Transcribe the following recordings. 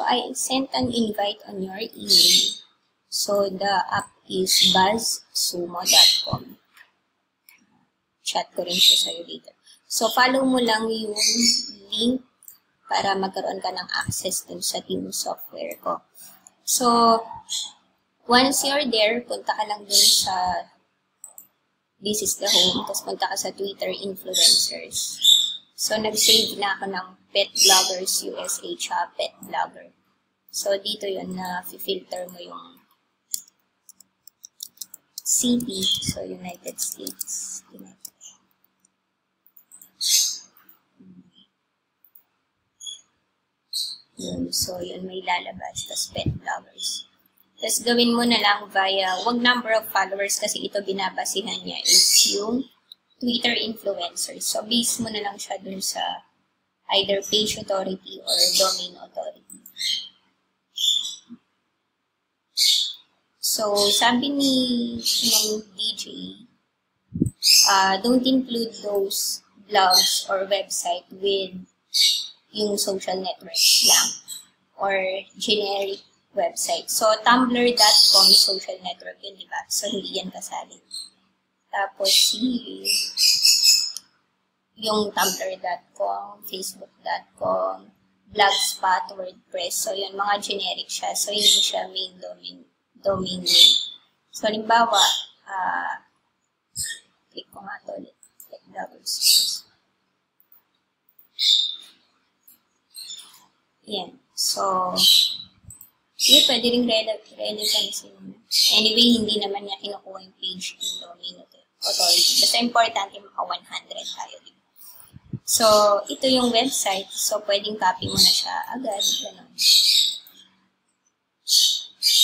So, I sent an invite on your email. So, the app is buzzsumo.com. Chat ko rin siya sa'yo later. So, follow mo lang yung link para magkaroon ka ng access dun sa team software ko. So, once you're there, punta ka lang dun sa this is the home, tapos punta ka sa Twitter influencers. So, nag-save na ako ng Pet Bloggers USA siya, Pet Blogger. So, dito yun na filter mo yung city. So, United States. Yun. So, yun may lalabas. Tapos, Pet Bloggers. Tapos, gawin mo na lang via, wag number of followers kasi ito binabasihan niya is yung Twitter influencers. So, base mo na lang siya dun sa either page authority or domain authority. So, sabi ng DJ, don't include those blogs or website with yung social networks lang or generic website. So, tumblr.com social network yun, di ba? So, hindi yan kasali. Tapos, yung tumblr.com, facebook.com, blogspot, wordpress. So, yun, mga generic siya. So, hindi siya main domain name. So, halimbawa, click ko nga ito ulit. Click double space. Yan. So, yun, pwede rin relevancy. Anyway, hindi naman niya kinukuha yung page in domain authority. Basta importante maka 100 tayo. So, ito yung website. So, pwedeng copy mo na siya agad. Ganun.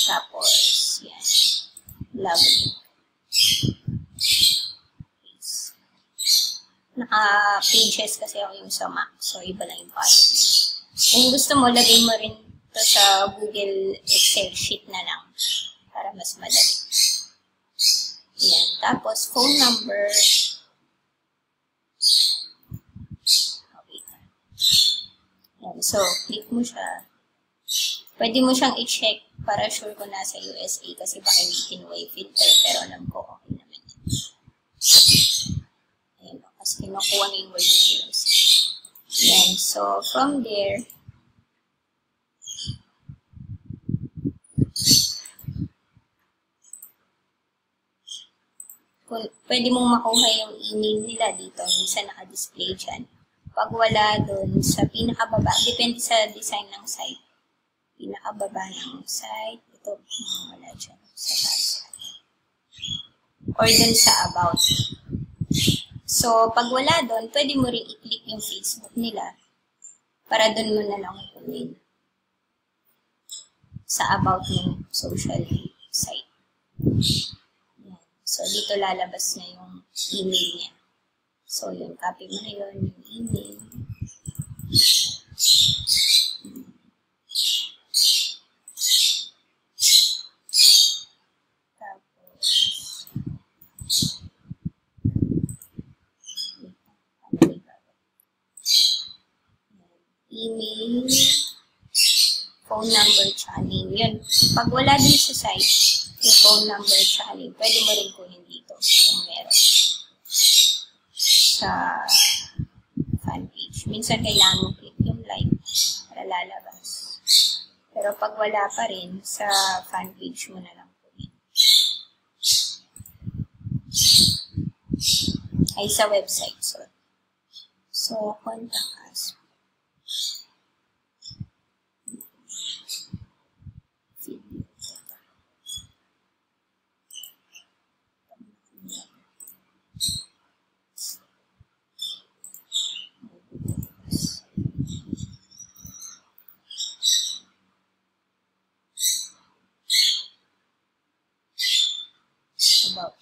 Tapos, yan. Login. Naka-pages kasi ako yung sa Mac. So, iba lang yung pattern. Kung gusto mo, lagay mo rin ito sa Google Excel sheet na lang para mas madali. Yan. Tapos, phone number. Okay. Yan. So, click mo siya. Pwede mo siyang i-check para sure ko nasa USA kasi baka hindi kinuha filter pero alam ko okay naman yan. Ayan. Kasi kinukuha na yung word ng USA. Yan. So, from there, pwede mong makuha yung email nila dito. Minsan naka-display dyan. Pag wala dun sa pinakababa, depende sa design ng site. Pinakababa ng site, ito, wala dyan sa taas. Or dun sa about. So, pag wala dun, pwede mo rin i-click yung Facebook nila para dun mo na lang kunin sa about ng social site. So, dito lalabas na yung email niya. So, yun. Copy mo na yun, yung email. Tapos, email, phone number, channel. Yun. Pag wala din sa site, yung phone number, channel, pwede mo rin kunin dito kung meron. Sa fan page. Minsan kailangan mo click yung like para lalabas. Pero pag wala pa rin, sa fan page mo na lang kunin. Ay, sa website. So contact us. About.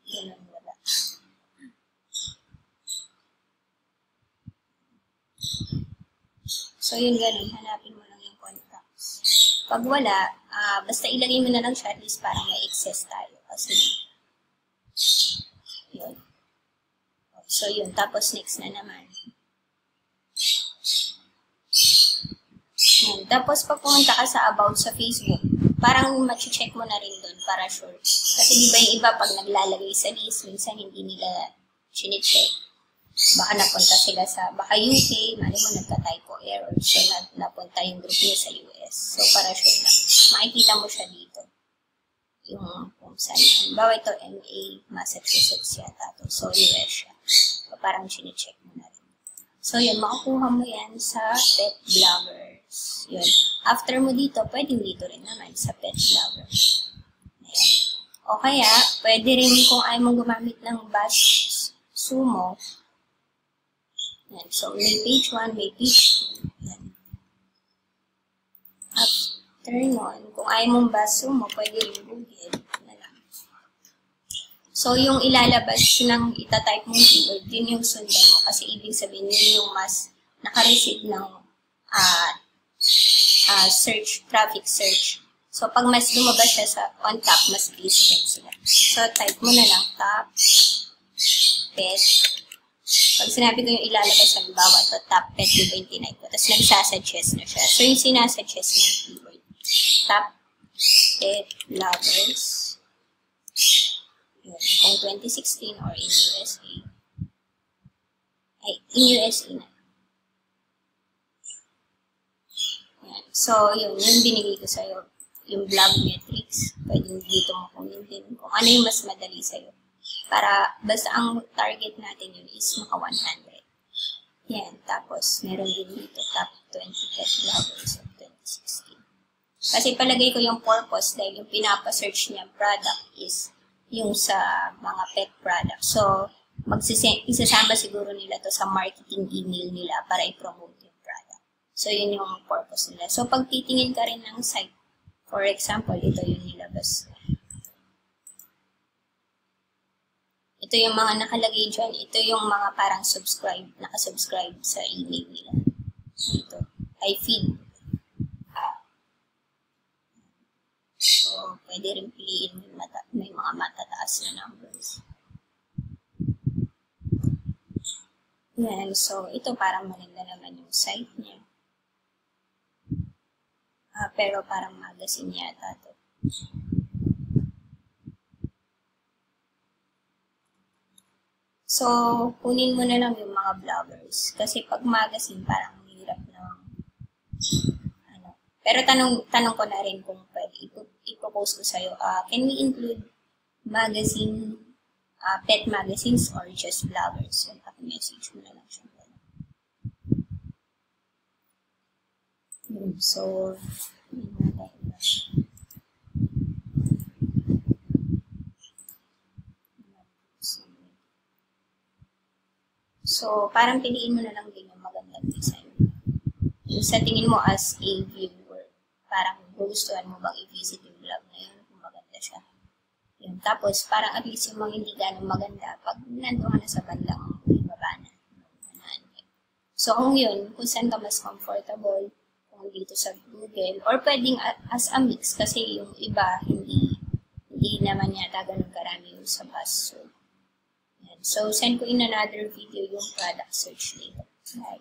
Yan ang wala. So, yun ganun. Hanapin mo lang yung contacts. Pag wala, basta ilagay mo na lang siya at least parang may access tayo. Kasi, yun. So, yun. Tapos, next na naman. Yan. Tapos, pag pumunta ka sa about sa Facebook, parang check mo na rin doon para sure. Kasi di ba yung iba pag naglalagay sa list, minsan hindi nila chine-check. Baka napunta sila sa, baka UK, mali mo nagka-typo error. So, napunta yung group niya sa US. So, para sure lang. Makikita mo siya dito. Yung kung saan. Bawa ito, MA, Massachusetts yata to. So, US siya. So, parang chine-check mo na rin. So, yun, makukuha mo yan sa pet bloggers. Yun. After mo dito, pwedeng dito rin naman sa pet bloggers. Ayan. O kaya, pwede rin kung ayaw mong gumamit ng Bash Sumo. Yan. So, may page 1, may page 2. Yan. After nun, kung ayaw mong Bash Sumo, pwede rin Google. Na lang. So, yung ilalabas ng itatype mong keyword, yun yung sundan mo. Kasi ibig sabihin, yun yung mas nakareceive ng search, traffic search. So, pag mas lumabas siya sa on top, mas listed sila. So, type mo na lang top, pet. Pag sinabi ko yung ilalabas, halimbawa ito, top pet, di ba yung tinay ko? Tapos nagsasuggest na siya. So, yung sinasuggest na yung keyword. Top pet lovers. Yun. Kung 2016 or in USA. Ay, in USA na. Yan. So, yun. Yung binigay ko sa'yo. Yung blog metrics. Pwede dito mo kunin din. Kung ano yung mas madali sa'yo. Para, basta ang target natin yun is maka 100. Yan. Tapos, meron din dito top 20 pet bloggers of 2016. Kasi palagay ko yung purpose dahil yung pinapa-search niya product is yung sa mga pet product. So, isasama siguro nila to sa marketing email nila para i-promote yung product. So, yun yung purpose nila. So, pag titingin ka rin ng site, for example, ito yung nilabas. Ito yung mga nakalagay dyan. Ito yung mga parang nakasubscribe sa email nila. Ito. I feed. So, pwede rin piliin may mga matataas na numbers. Yan. So, ito parang maganda naman yung site niya. Pero parang magazine yata ito. So, kunin mo na lang yung mga bloggers. Kasi pag magazine, parang hirap na Pero tanong ko na rin kung pwede ipopost ko sa'yo. Can we include magazine, pet magazines or just bloggers? So, message mo na lang siya. So, parang piliin mo na lang din yung magandang design. Yung sa tingin mo as a viewer, parang gustuhan mo bang i-visit yung blog na yun kung maganda siya. Yun. Tapos, parang at least yung mga hindi ganong maganda, pag nandun ka na sa bandang ibaba na. So, kung yun, kung saan ka mas comfortable, kung dito sa Google, or pwedeng as a mix, kasi yung iba, hindi naman yata ganun karami yung sa Buzzsumo. So, send ko in another video yung product search dito. Bye.